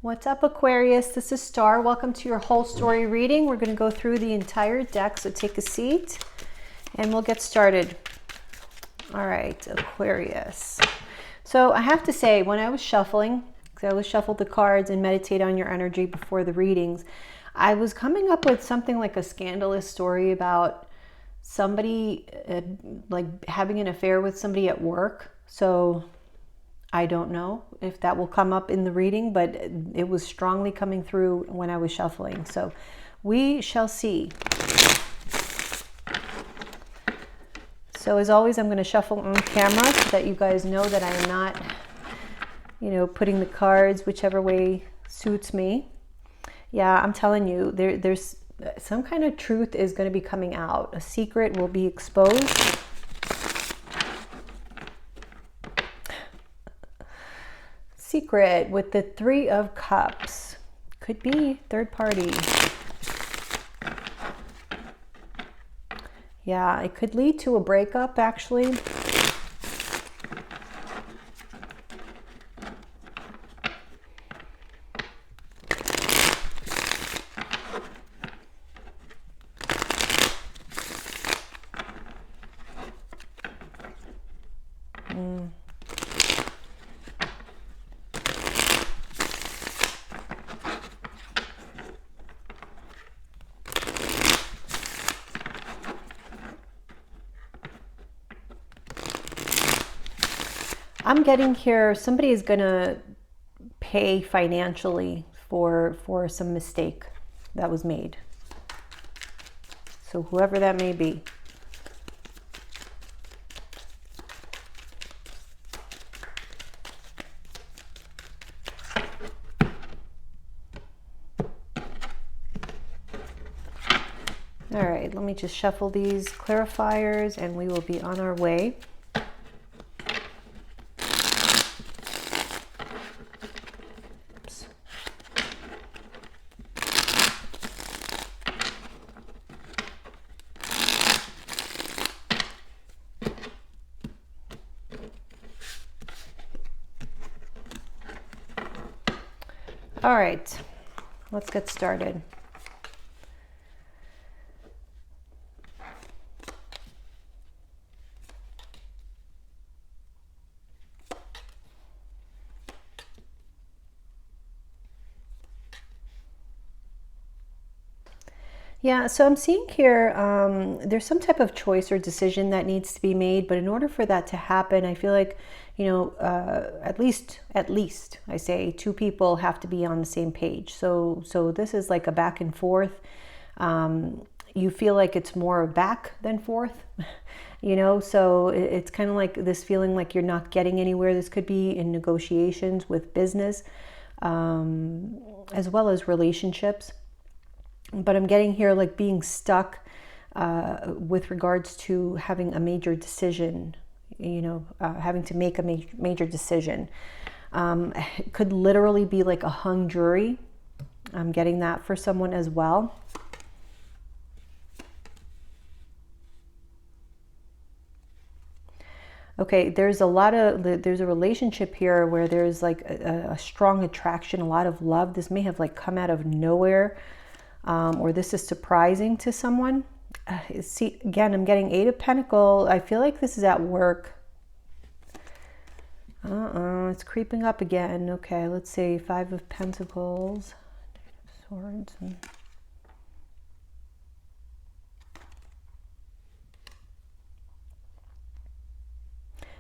What's up, Aquarius? This is Star. Welcome to your whole story reading. We're going to go through the entire deck, so take a seat and we'll get started. All right, Aquarius. So I have to say, when I was shuffling, because I always shuffle the cards and meditate on your energy before the readings, I was coming up with something like a scandalous story about somebody like having an affair with somebody at work. So I don't know if that will come up in the reading, but it was strongly coming through when I was shuffling. So we shall see. So as always, I'm going to shuffle on camera so that you guys know that I am not, putting the cards whichever way suits me. Yeah, I'm telling you, there's some kind of truth is going to be coming out. A secret will be exposed. Secret with the Three of Cups. Could be third party. Yeah, it could lead to a breakup, actually. I'm getting here, somebody is going to pay financially for some mistake that was made. So whoever that may be. All right, let me just shuffle these clarifiers and we will be on our way. All right, let's get started. Yeah, so I'm seeing here there's some type of choice or decision that needs to be made, but in order for that to happen, I feel like, at least I say two people have to be on the same page. So this is like a back and forth. You feel like it's more back than forth, so it's kind of like this feeling like you're not getting anywhere. This could be in negotiations with business, as well as relationships. But I'm getting here like being stuck with regards to having a major decision, having to make a major decision. It could literally be like a hung jury. I'm getting that for someone as well. Okay, there's a relationship here where there's like a strong attraction, a lot of love. This may have like come out of nowhere. Or this is surprising to someone. See, again, I'm getting Eight of Pentacles. I feel like this is at work. It's creeping up again. Okay, let's see. Five of Pentacles. Swords.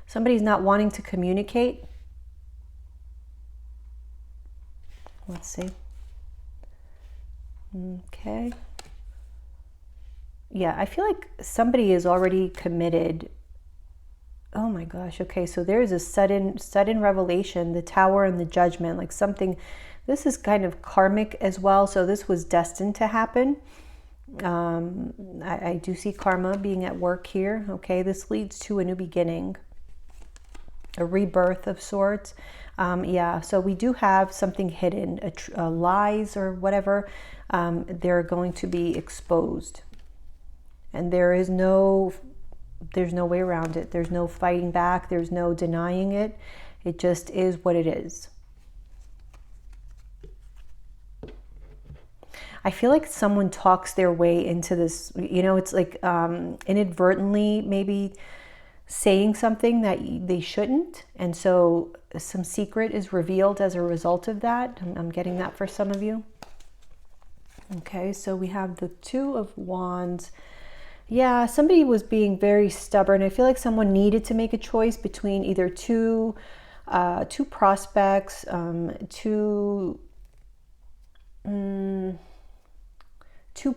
Somebody's not wanting to communicate. Let's see. Okay. Yeah, I feel like somebody is already committed. Oh my gosh. Okay, so there's a sudden revelation, the Tower and the Judgment, like something. This is kind of karmic as well, so this was destined to happen. I do see karma being at work here. Okay, this leads to a new beginning, a rebirth of sorts. Yeah, so we do have something hidden, lies or whatever. They're going to be exposed, and there's no way around it. There's no fighting back. There's no denying it. It just is what it is. I feel like someone talks their way into this, you know, it's like inadvertently maybe saying something that they shouldn't. And so some secret is revealed as a result of that. I'm getting that for some of you. Okay, so we have the Two of Wands. Yeah, somebody was being very stubborn. I feel like someone needed to make a choice between either two prospects, two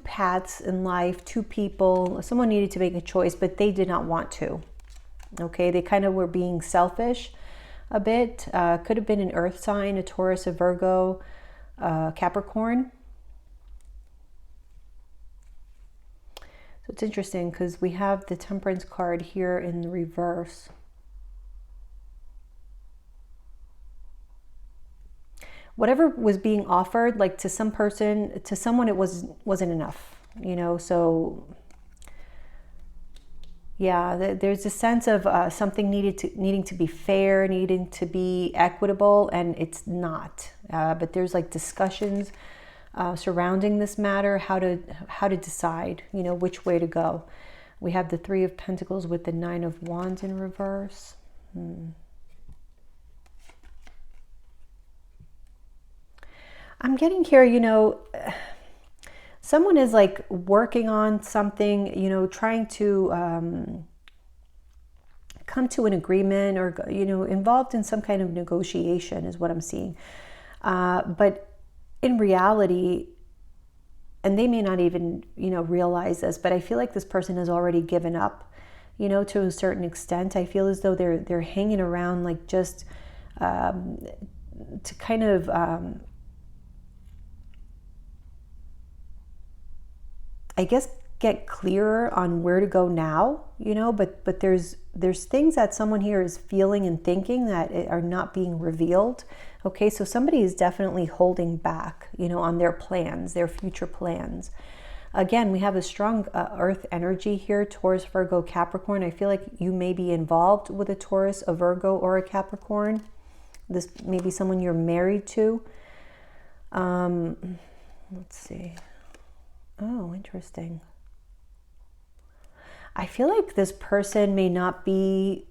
paths in life, two people. Someone needed to make a choice, but they did not want to. Okay, they kind of were being selfish a bit. Could have been an earth sign, a Taurus, a Virgo, Capricorn. So it's interesting because we have the Temperance card here in the reverse. Whatever was being offered, like to some person, to someone, it wasn't enough, you know. So yeah, there's a sense of something needing to be fair, needing to be equitable, and it's not. But there's like discussions surrounding this matter, how to decide, you know, which way to go. We have the Three of Pentacles with the Nine of Wands in reverse. I'm getting here, you know, someone is like working on something, you know, trying to come to an agreement, or, you know, involved in some kind of negotiation is what I'm seeing. But in reality, and they may not even, you know, realize this, but I feel like this person has already given up, you know, to a certain extent. I feel as though they're hanging around, like just to kind of I guess get clearer on where to go now, you know, but there's things that someone here is feeling and thinking that are not being revealed. Okay, so somebody is definitely holding back, you know, on their plans, their future plans. Again, we have a strong earth energy here, Taurus, Virgo, Capricorn. I feel like you may be involved with a Taurus, a Virgo, or a Capricorn. This may be someone you're married to. Let's see. Oh, interesting. I feel like this person may not be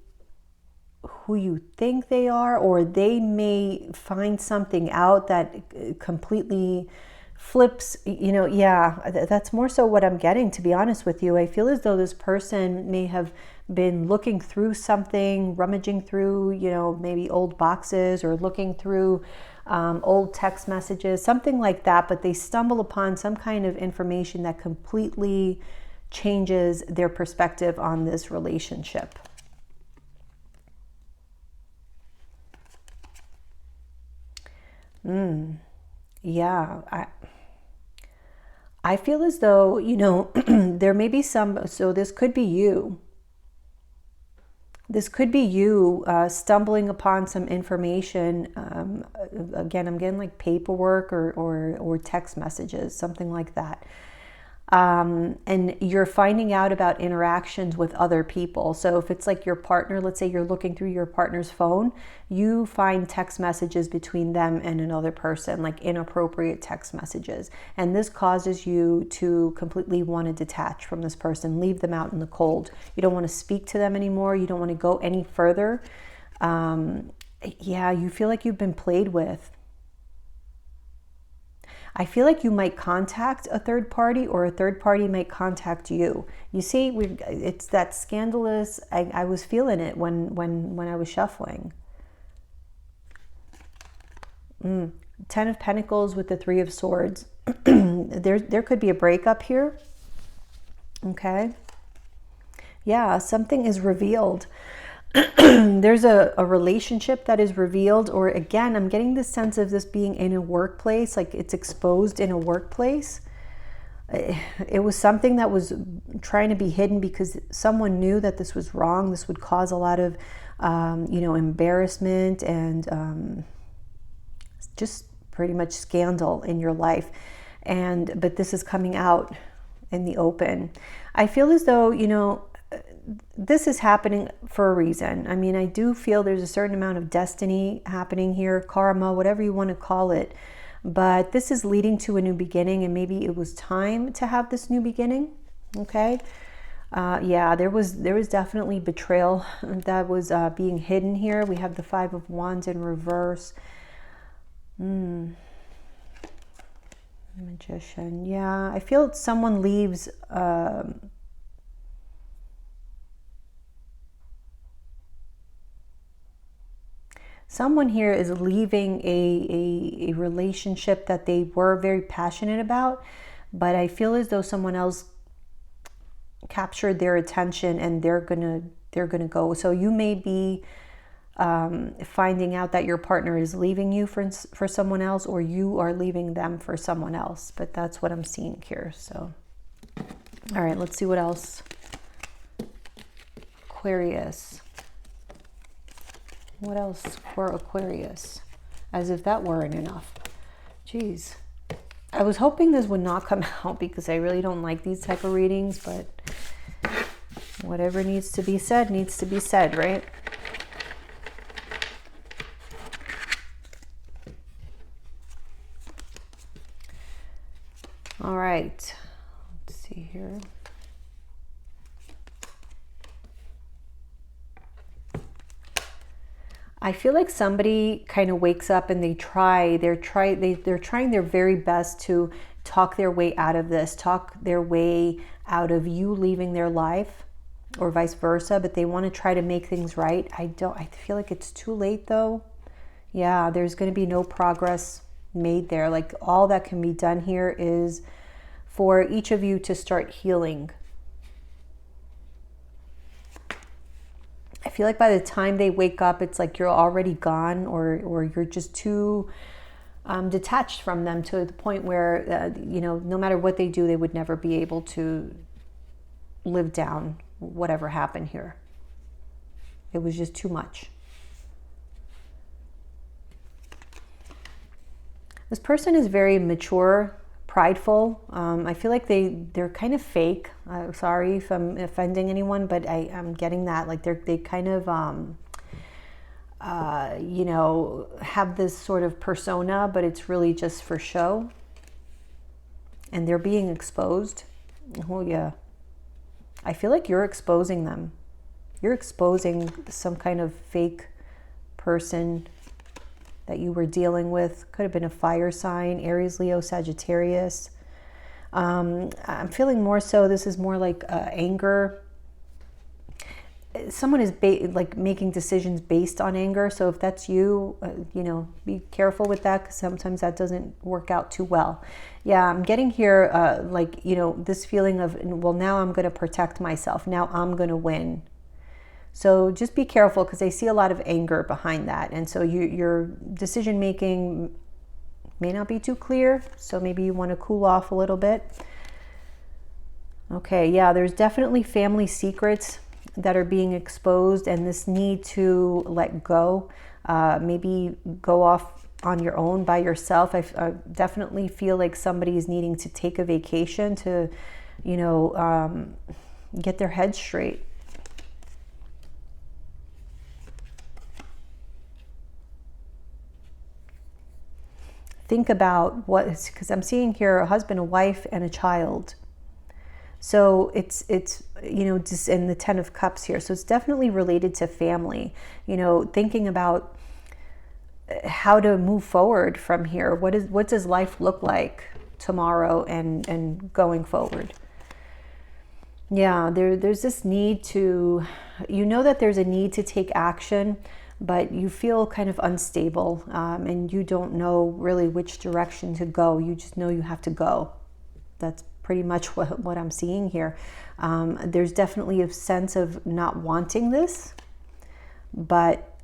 who you think they are, or they may find something out that completely flips, you know. Yeah, that's more so what I'm getting, to be honest with you. I feel as though this person may have been looking through something, rummaging through, you know, maybe old boxes, or looking through old text messages, something like that, but they stumble upon some kind of information that completely changes their perspective on this relationship. Yeah, I feel as though, you know, there may be some, so this could be you. This could be you stumbling upon some information. Again, I'm getting like paperwork or text messages, something like that. And you're finding out about interactions with other people. So if it's like your partner, let's say you're looking through your partner's phone, you find text messages between them and another person, like inappropriate text messages. And this causes you to completely want to detach from this person, leave them out in the cold. You don't want to speak to them anymore. You don't want to go any further. Yeah, you feel like you've been played with. I feel like you might contact a third party, or a third party might contact you. You see, it's that scandalous. I was feeling it when I was shuffling. 10 of Pentacles with the 3 of Swords. There could be a breakup here. Okay. Yeah, something is revealed. There's a relationship that is revealed, or again, I'm getting this sense of this being in a workplace, like it's exposed in a workplace. It was something that was trying to be hidden because someone knew that this was wrong. This would cause a lot of, you know, embarrassment and just pretty much scandal in your life. But this is coming out in the open. I feel as though, you know, this is happening for a reason. I mean, I do feel there's a certain amount of destiny happening here, karma, whatever you want to call it. but this is leading to a new beginning, and maybe it was time to have this new beginning. Okay. Yeah, there was definitely betrayal that was being hidden here. We have the Five of Wands in reverse. Magician. Yeah, I feel someone leaves someone here is leaving a relationship that they were very passionate about, but I feel as though someone else captured their attention and they're gonna go. So you may be finding out that your partner is leaving you for someone else, or you are leaving them for someone else, but that's what I'm seeing here. So all right, let's see what else. Aquarius. What else for Aquarius? As if that weren't enough. Jeez. I was hoping this would not come out because I really don't like these type of readings, but whatever needs to be said, right? All right. Let's see here. I feel like somebody kind of wakes up and they're trying their very best to talk their way out of this, talk their way out of you leaving their life, or vice versa, but they want to try to make things right. I feel like it's too late though. Yeah, there's going to be no progress made there. Like, all that can be done here is for each of you to start healing. I feel like by the time they wake up, it's like you're already gone, or you're just too detached from them to the point where, no matter what they do, they would never be able to live down whatever happened here. It was just too much. This person is very mature, prideful. I feel like they're kind of fake. Sorry if I'm offending anyone, but I'm getting that. Like they kind of, have this sort of persona, but it's really just for show. And they're being exposed. Oh yeah. I feel like you're exposing them. You're exposing some kind of fake person that you were dealing with. Could have been a fire sign, Aries, Leo, Sagittarius. I'm feeling more so this is more like anger. Someone is like making decisions based on anger. So if that's you, be careful with that, because sometimes that doesn't work out too well. Yeah, I'm getting here this feeling of, well, now I'm going to protect myself. Now I'm going to win. So just be careful, because I see a lot of anger behind that. And so your decision making may not be too clear. So maybe you want to cool off a little bit. Okay, yeah, there's definitely family secrets that are being exposed, and this need to let go. Maybe go off on your own by yourself. I definitely feel like somebody is needing to take a vacation to, get their head straight. Think about because I'm seeing here a husband, a wife, and a child. So it's just in the Ten of Cups here. So it's definitely related to family. Thinking about how to move forward from here. What does life look like tomorrow and going forward? Yeah, there's this need to, that there's a need to take action, but you feel kind of unstable, and you don't know really which direction to go. You just know you have to go. That's pretty much what I'm seeing here. There's definitely a sense of not wanting this, but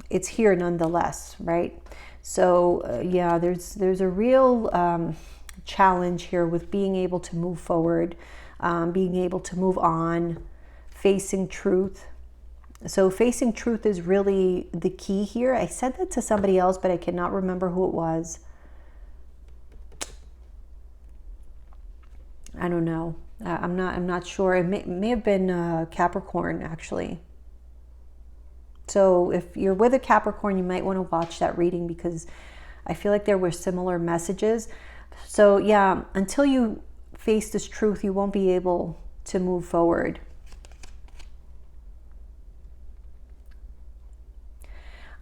it's here nonetheless, right? So yeah, there's a real challenge here with being able to move forward, being able to move on, facing truth. So facing truth is really the key here. I said that to somebody else, but I cannot remember who it was. I don't know. I'm not sure. It may have been Capricorn, actually. So if you're with a Capricorn, you might want to watch that reading, because I feel like there were similar messages. So yeah, until you face this truth, you won't be able to move forward.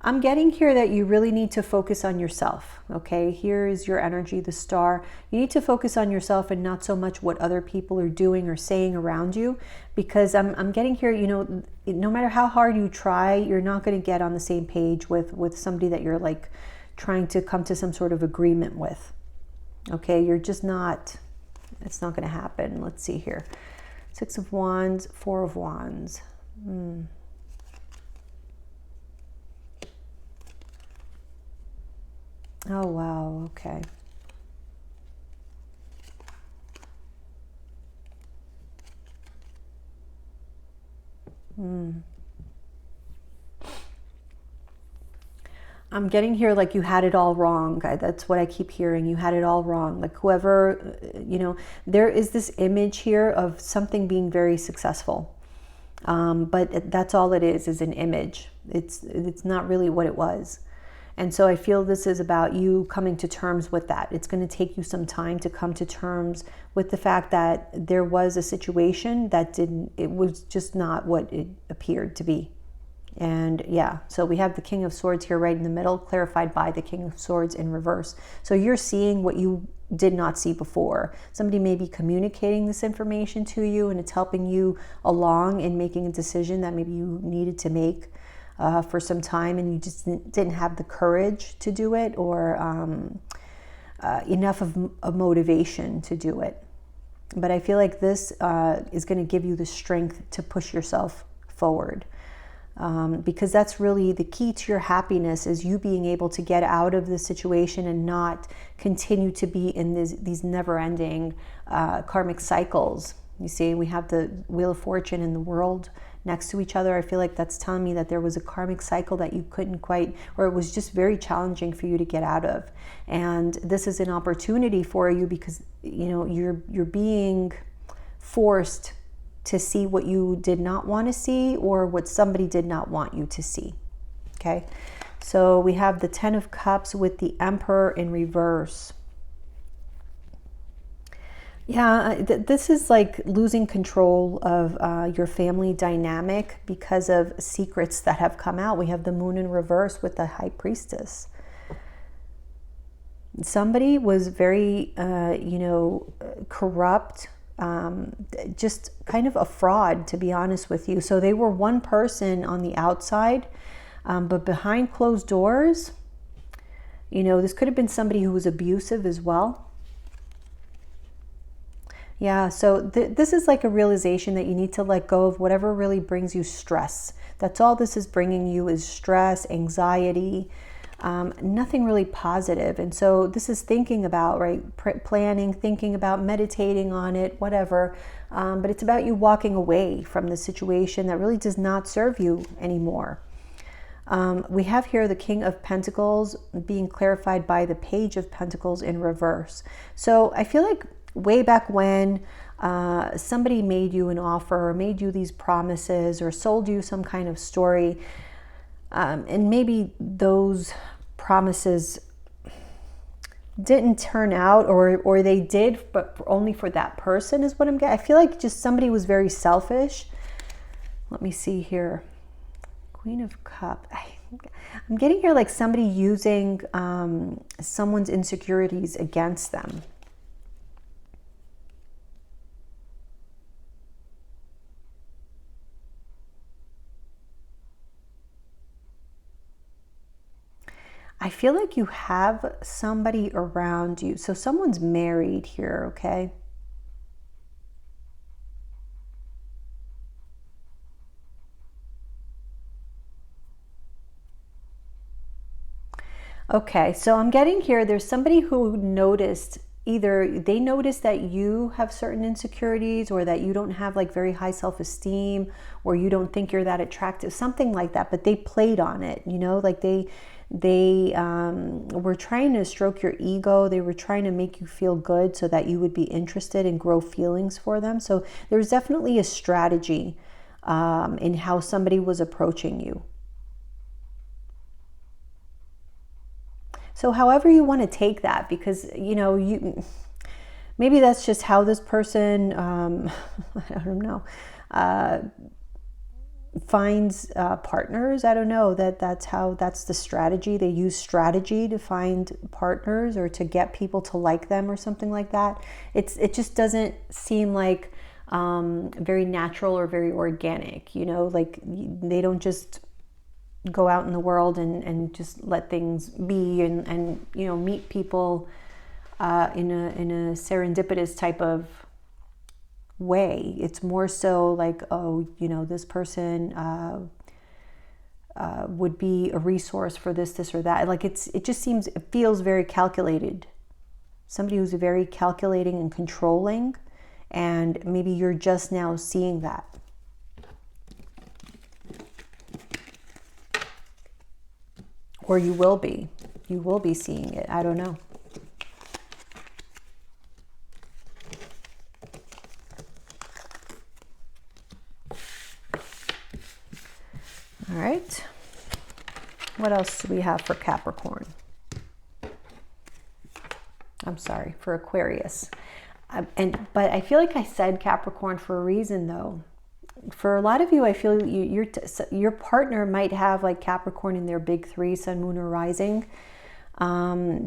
I'm getting here that you really need to focus on yourself, okay? Here is your energy, the star. You need to focus on yourself and not so much what other people are doing or saying around you, because I'm getting here, you know, no matter how hard you try, you're not going to get on the same page with somebody that you're like trying to come to some sort of agreement with, okay? You're just not, it's not going to happen. Let's see here. 6 of Wands, 4 of Wands. Oh, wow. Okay. I'm getting here like you had it all wrong. That's what I keep hearing. You had it all wrong. Like whoever, you know, there is this image here of something being very successful. But that's all it is an image. It's not really what it was. And so I feel this is about you coming to terms with that. It's going to take you some time to come to terms with the fact that there was a situation that it was just not what it appeared to be. And yeah, so we have the King of Swords here right in the middle, clarified by the King of Swords in reverse. So you're seeing what you did not see before. Somebody may be communicating this information to you, and it's helping you along in making a decision that maybe you needed to make for some time, and you just didn't have the courage to do it, or enough of motivation to do it. But I feel like this is going to give you the strength to push yourself forward. Because that's really the key to your happiness, is you being able to get out of the situation and not continue to be in these never-ending karmic cycles. You see, we have the Wheel of Fortune and the World next to each other. I feel like that's telling me that there was a karmic cycle that you couldn't quite, or it was just very challenging for you to get out of. And this is an opportunity for you, because you know you're being forced to see what you did not want to see, or what somebody did not want you to see. Okay, so we have the 10 of Cups with the Emperor in reverse. Yeah, this is like losing control of your family dynamic because of secrets that have come out. We have the Moon in reverse with the High Priestess. Somebody was very, corrupt, just kind of a fraud, to be honest with you. So they were one person on the outside, but behind closed doors, this could have been somebody who was abusive as well. Yeah, so this is like a realization that you need to let go of whatever really brings you stress. That's all this is bringing you, is stress, anxiety, nothing really positive. And so this is thinking about, right, planning, thinking about, meditating on it, whatever. But it's about you walking away from the situation that really does not serve you anymore. We have here the King of Pentacles being clarified by the Page of Pentacles in reverse. So I feel like way back when somebody made you an offer, or made you these promises, or sold you some kind of story, and maybe those promises didn't turn out, or they did, but only for that person, is what I'm getting. I feel like just somebody was very selfish. Let me see here. Queen of Cups. I'm getting here like somebody using someone's insecurities against them. I feel like you have somebody around you. So someone's married here, okay? Okay, so I'm getting here, there's somebody who noticed, either they noticed that you have certain insecurities, or that you don't have like very high self-esteem, or you don't think you're that attractive, something like that, but they played on it, like they were trying to stroke your ego. They were trying to make you feel good so that you would be interested and grow feelings for them. So there's definitely a strategy in how somebody was approaching you. So however you want to take that, because, you know, maybe that's just how this person, I don't know, finds partners. I don't know, that's the strategy. They use strategy to find partners or to get people to like them or something like that. It just doesn't seem like very natural or very organic, you know, like they don't just go out in the world and just let things be and you know, meet people in a serendipitous type of way. It's more so like, oh, you know, this person would be a resource for this or that. Like it feels very calculated. Somebody who's very calculating and controlling, and maybe you're just now seeing that. Or you will be seeing it. I don't know. All right. What else do we have for Capricorn? I'm sorry, for Aquarius. But I feel like I said Capricorn for a reason, though. For a lot of you, I feel your partner might have like Capricorn in their big three, sun, moon, or rising,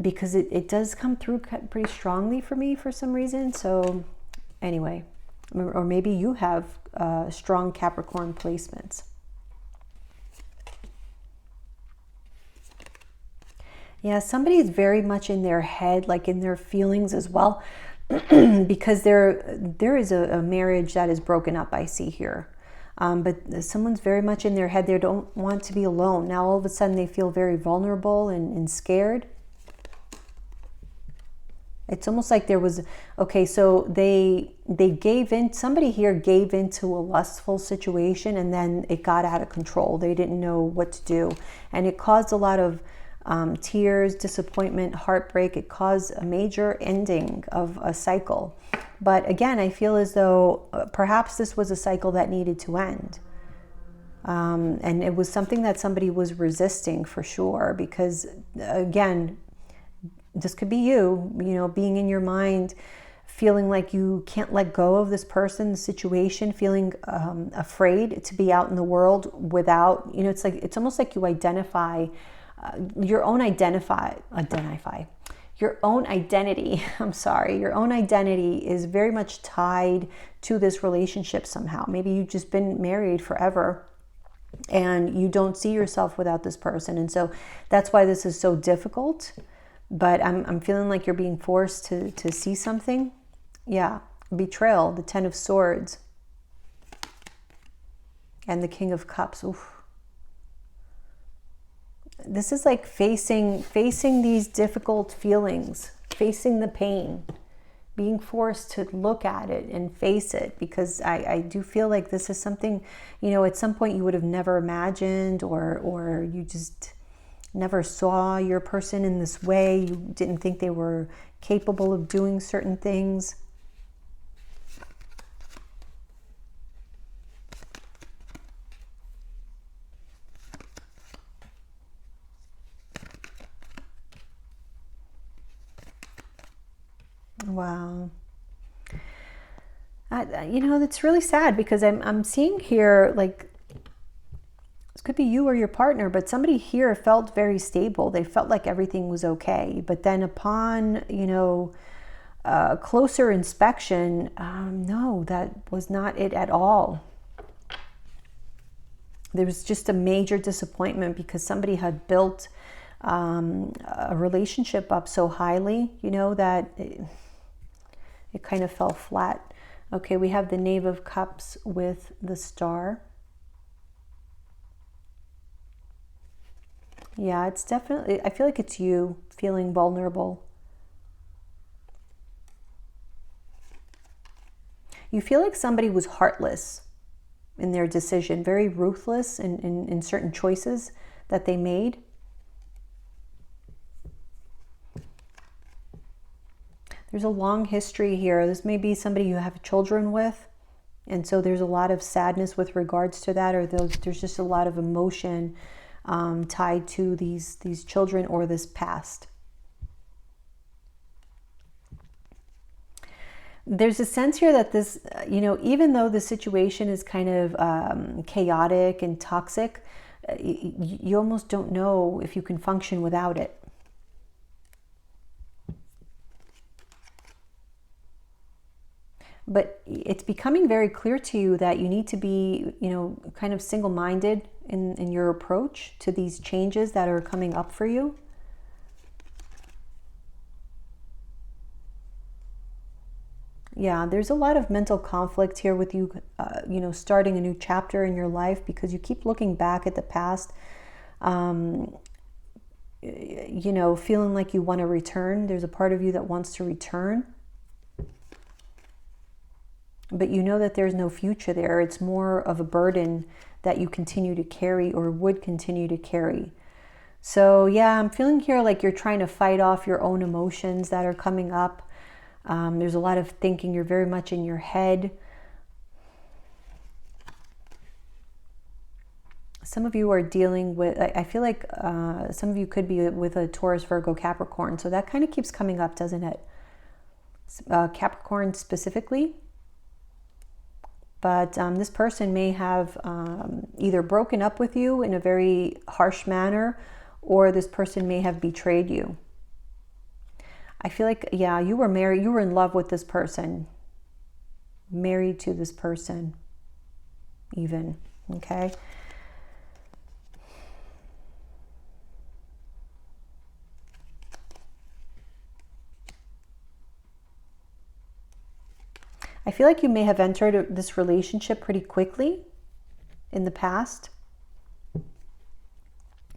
because it does come through pretty strongly for me for some reason. So anyway, or maybe you have strong Capricorn placements. Yeah, somebody is very much in their head, like in their feelings as well. Because there is a marriage that is broken up, I see here. But someone's very much in their head. They don't want to be alone. Now all of a sudden they feel very vulnerable and scared. It's almost like there was, okay, so they gave in, somebody here gave into a lustful situation, and then it got out of control. They didn't know what to do. And it caused a lot of tears, disappointment, heartbreak. It caused a major ending of a cycle. But again, I feel as though perhaps this was a cycle that needed to end. And it was something that somebody was resisting for sure, because again, this could be you know, being in your mind, feeling like you can't let go of this person, the situation, feeling afraid to be out in the world without, you know, it's almost like you identify your own identity. Your own identity, I'm sorry, your own identity is very much tied to this relationship somehow. Maybe you've just been married forever and you don't see yourself without this person. And so that's why this is so difficult. But I'm feeling like you're being forced to see something. Yeah, betrayal, the 10 of Swords, and the King of Cups. Oof. This is like facing these difficult feelings, facing the pain, being forced to look at it and face it, because I do feel like this is something, you know, at some point you would have never imagined, or you just never saw your person in this way. You didn't think they were capable of doing certain things. Wow. You know, that's really sad, because I'm seeing here, like, this could be you or your partner, but somebody here felt very stable. They felt like everything was okay. But then upon, you know, closer inspection, no, that was not it at all. There was just a major disappointment, because somebody had built a relationship up so highly, you know, that it kind of fell flat. Okay, we have the Knave of Cups with the Star. Yeah, it's definitely, I feel like it's you feeling vulnerable. You feel like somebody was heartless in their decision, very ruthless in certain choices that they made. There's a long history here. This may be somebody you have children with, and so there's a lot of sadness with regards to that, or there's just a lot of emotion tied to these children or this past. There's a sense here that this, even though the situation is kind of chaotic and toxic, you almost don't know if you can function without it. But it's becoming very clear to you that you need to be, kind of single-minded in your approach to these changes that are coming up for you. Yeah, there's a lot of mental conflict here with you, starting a new chapter in your life because you keep looking back at the past, feeling like you want to return. There's a part of you that wants to return. But you know that there's no future there. It's more of a burden that you continue to carry or would continue to carry. So yeah, I'm feeling here like you're trying to fight off your own emotions that are coming up. There's a lot of thinking. You're very much in your head. Some of you are dealing with, I feel like some of you could be with a Taurus, Virgo, Capricorn. So that kind of keeps coming up, doesn't it? Capricorn specifically. But this person may have either broken up with you in a very harsh manner, or this person may have betrayed you. I feel like, yeah, you were married, you were in love with this person, married to this person even, okay? I feel like you may have entered this relationship pretty quickly in the past.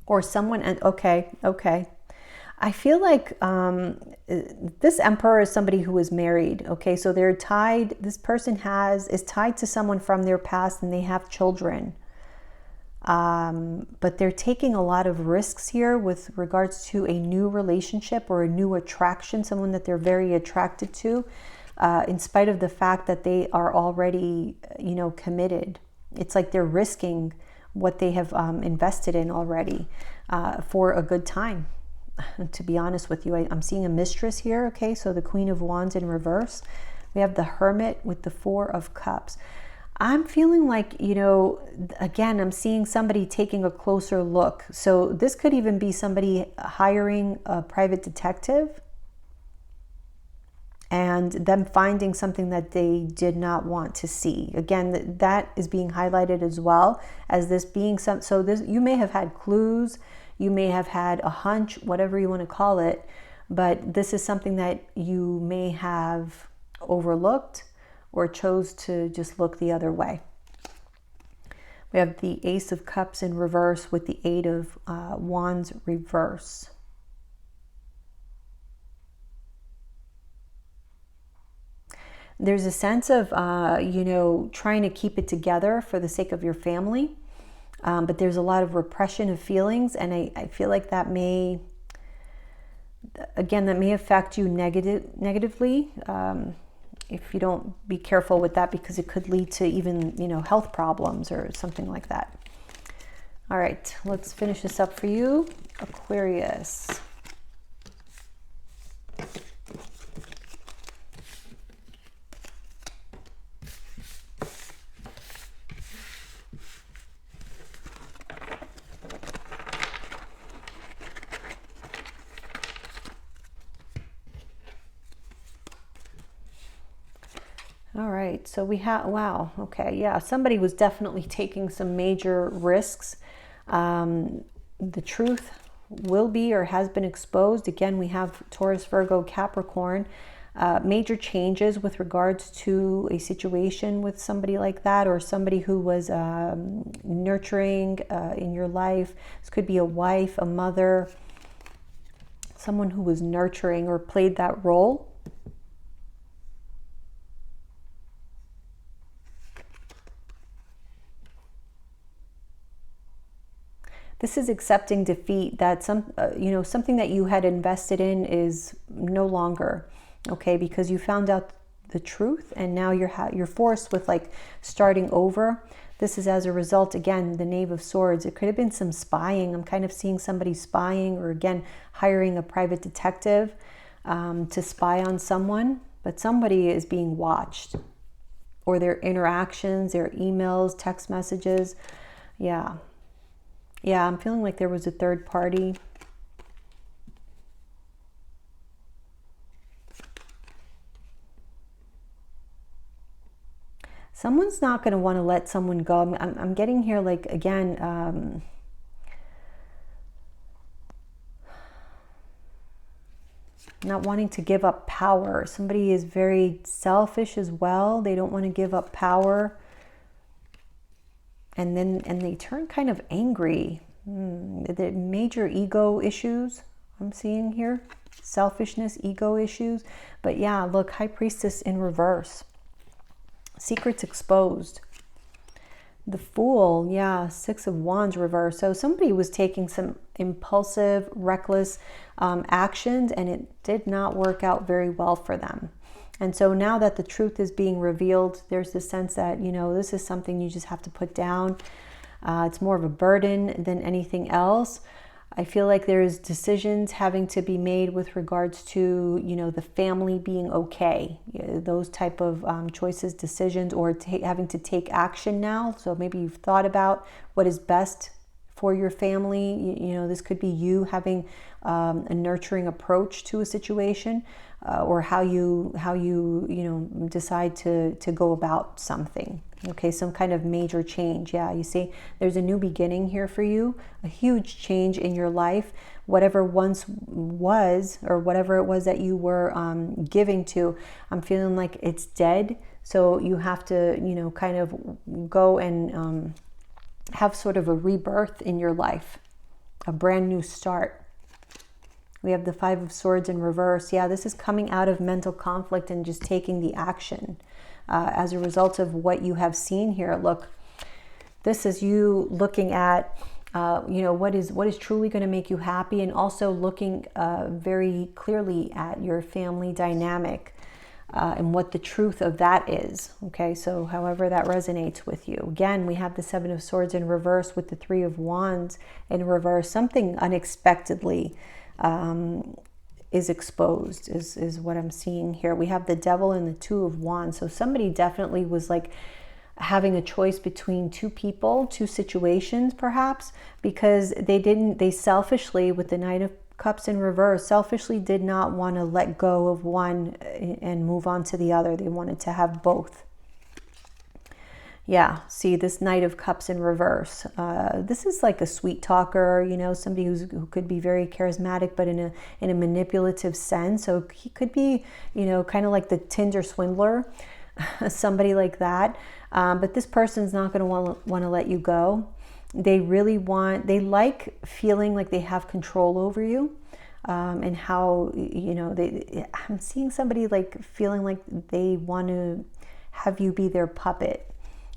Or someone, okay. I feel like this Emperor is somebody who is married, okay? So they're tied, this person is tied to someone from their past and they have children. But they're taking a lot of risks here with regards to a new relationship or a new attraction, someone that they're very attracted to. In spite of the fact that they are already, committed. It's like they're risking what they have invested in already for a good time. To be honest with you, I'm seeing a mistress here, okay? So the Queen of Wands in reverse. We have the Hermit with the Four of Cups. I'm feeling like, again, I'm seeing somebody taking a closer look. So this could even be somebody hiring a private detective and them finding something that they did not want to see. Again, that is being highlighted as well as this being so this, you may have had clues, you may have had a hunch, whatever you want to call it, but this is something that you may have overlooked or chose to just look the other way. We have the Ace of Cups in reverse with the Eight of Wands reverse. There's a sense of, trying to keep it together for the sake of your family. But there's a lot of repression of feelings. And I feel like that may affect you negatively if you don't be careful with that, because it could lead to even, health problems or something like that. All right, let's finish this up for you, Aquarius. All right, so we have, wow, okay, yeah, somebody was definitely taking some major risks. The truth will be or has been exposed. Again, we have Taurus, Virgo, Capricorn. Major changes with regards to a situation with somebody like that, or somebody who was nurturing in your life. This could be a wife, a mother, someone who was nurturing or played that role. This is accepting defeat, that something that you had invested in is no longer, okay, because you found out the truth and now you're forced with like starting over. This is as a result, again, the Knave of Swords. It could have been some spying. I'm kind of seeing somebody spying, or again, hiring a private detective to spy on someone. but somebody is being watched, or their interactions, their emails, text messages. Yeah. Yeah, I'm feeling like there was a third party. Someone's not going to want to let someone go. I'm getting here, like, again, not wanting to give up power. Somebody is very selfish as well. They don't want to give up power. And they turn kind of angry. The major ego issues I'm seeing here. Selfishness, ego issues. But yeah, look, High Priestess in reverse. Secrets exposed. The Fool, yeah, Six of Wands reverse. So somebody was taking some impulsive, reckless actions, and it did not work out very well for them. And so now that the truth is being revealed, there's the sense that, you know, this is something you just have to put down. It's more of a burden than anything else. I feel like there's decisions having to be made with regards to, you know, the family being okay. Those type of choices, decisions, or having to take action now. So maybe you've thought about what is best for your family. You know, this could be you having a nurturing approach to a situation, or how you decide to go about something. Okay, some kind of major change. Yeah, you see, there's a new beginning here for you, a huge change in your life. Whatever once was, or whatever it was that you were giving to, I'm feeling like it's dead. So you have to, you know, kind of go and have sort of a rebirth in your life, a brand new start. We have the Five of Swords in reverse. Yeah, this is coming out of mental conflict and just taking the action. As a result of what you have seen here. Look, this is you looking at, you know, what is truly going to make you happy, and also looking very clearly at your family dynamic and what the truth of that is. Okay, so however that resonates with you. Again, we have the Seven of Swords in reverse with the Three of Wands in reverse. Something unexpectedly is exposed, is what I'm seeing here. We have the Devil and the Two of Wands. So somebody definitely was like having a choice between two people, two situations perhaps, because they selfishly, with the Knight of Cups in reverse, selfishly did not want to let go of one and move on to the other. They wanted to have both. Yeah, see this Knight of Cups in reverse. This is like a sweet talker, you know, somebody who could be very charismatic, but in a manipulative sense. So he could be, you know, kind of like the Tinder swindler, somebody like that. But this person's not going to want to let you go. They like feeling like they have control over you, and how, you know, I'm seeing somebody like feeling like they want to have you be their puppet.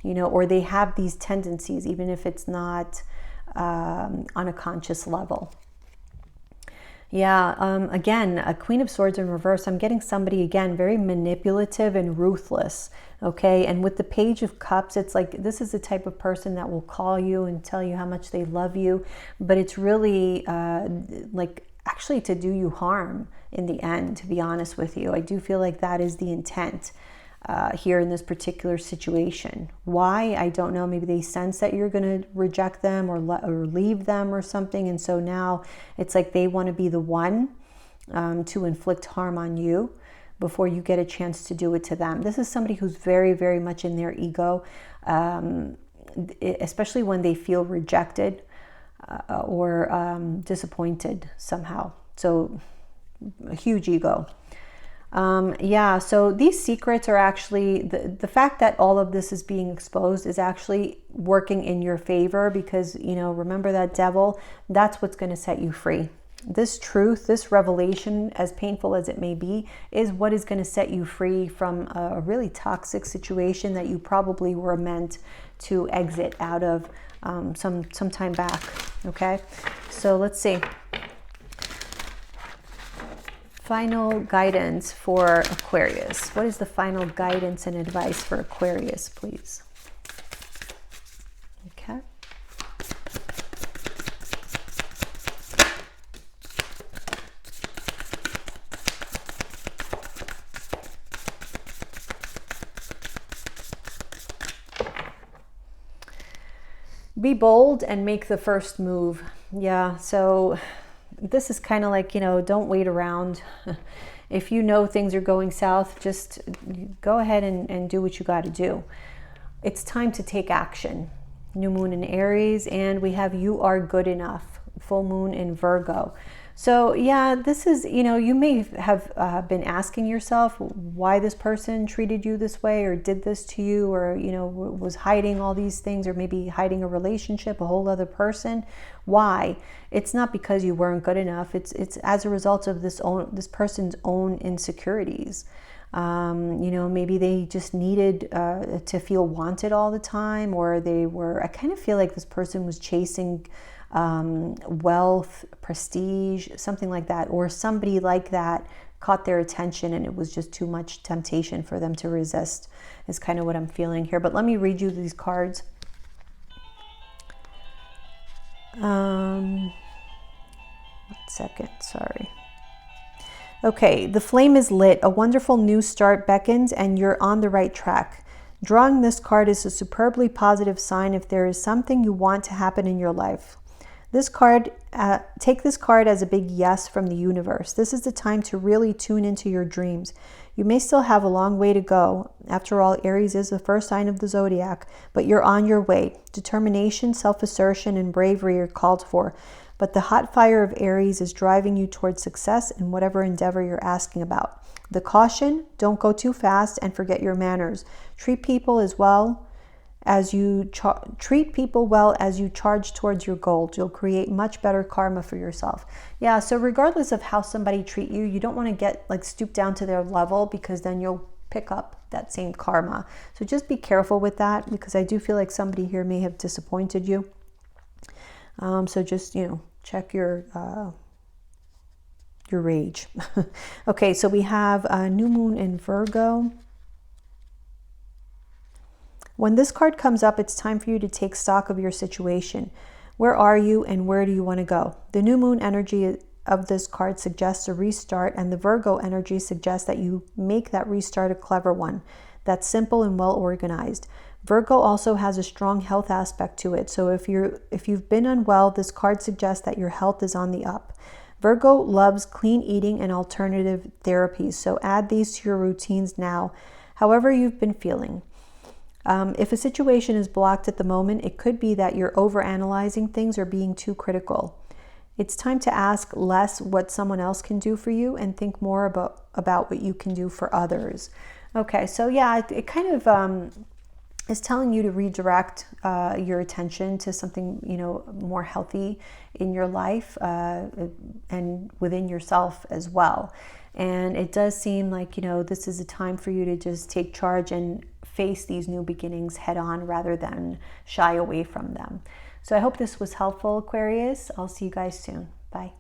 You know, or they have these tendencies, even if it's not on a conscious level. Yeah, again, a Queen of Swords in reverse. I'm getting somebody, again, very manipulative and ruthless, okay? And with the Page of Cups, it's like this is the type of person that will call you and tell you how much they love you, but it's really like actually to do you harm in the end, to be honest with you. I do feel like that is the intent. Here in this particular situation. Why? I don't know. Maybe they sense that you're going to reject them or leave them or something. And so now it's like they want to be the one to inflict harm on you before you get a chance to do it to them. This is somebody who's very, very much in their ego, especially when they feel rejected or disappointed somehow. So a huge ego. Yeah, so these secrets are actually, the fact that all of this is being exposed is actually working in your favor, because, you know, remember that Devil, that's what's going to set you free. This truth, this revelation, as painful as it may be, is what is going to set you free from a really toxic situation that you probably were meant to exit out of some time back. Okay, so let's see. Final guidance for Aquarius. What is the final guidance and advice for Aquarius, please? Okay. Be bold and make the first move. Yeah, so this is kind of like, don't wait around. If you know things are going south, just go ahead and do what you got to do. It's time to take action. New moon in Aries, and we have you are good enough. Full moon in Virgo. So yeah, this is, you may have been asking yourself why this person treated you this way or did this to you, or, was hiding all these things, or maybe hiding a relationship, a whole other person. Why? It's not because you weren't good enough. It's as a result of this person's own insecurities. Maybe they just needed to feel wanted all the time, or I kind of feel like this person was chasing wealth, prestige, something like that, or somebody like that caught their attention and it was just too much temptation for them to resist, is kind of what I'm feeling here. But let me read you these cards. One second, sorry. Okay, the flame is lit. A wonderful new start beckons and you're on the right track. Drawing this card is a superbly positive sign if there is something you want to happen in your life. This card, take this card as a big yes from the universe. This is the time to really tune into your dreams. You may still have a long way to go. After all, Aries is the first sign of the zodiac, but you're on your way. Determination, self-assertion, and bravery are called for. But the hot fire of Aries is driving you towards success in whatever endeavor you're asking about. The caution, don't go too fast and forget your manners. Treat people well as you charge towards your goal. You'll create much better karma for yourself. Yeah, so regardless of how somebody treat you, you don't want to get stoop down to their level, because then you'll pick up that same karma. So just be careful with that, because I do feel like somebody here may have disappointed you. So just, check your rage. Okay, so we have a new moon in Virgo. When this card comes up, it's time for you to take stock of your situation. Where are you and where do you want to go? The new moon energy of this card suggests a restart, and the Virgo energy suggests that you make that restart a clever one that's simple and well organized. Virgo also has a strong health aspect to it, so if you've been unwell, this card suggests that your health is on the up. Virgo loves clean eating and alternative therapies, so add these to your routines now, however you've been feeling. If a situation is blocked at the moment, it could be that you're overanalyzing things or being too critical. It's time to ask less what someone else can do for you and think more about what you can do for others. Okay, so yeah, it kind of is telling you to redirect your attention to something, more healthy in your life and within yourself as well. And it does seem like, this is a time for you to just take charge and face these new beginnings head on rather than shy away from them. So I hope this was helpful, Aquarius. I'll see you guys soon. Bye.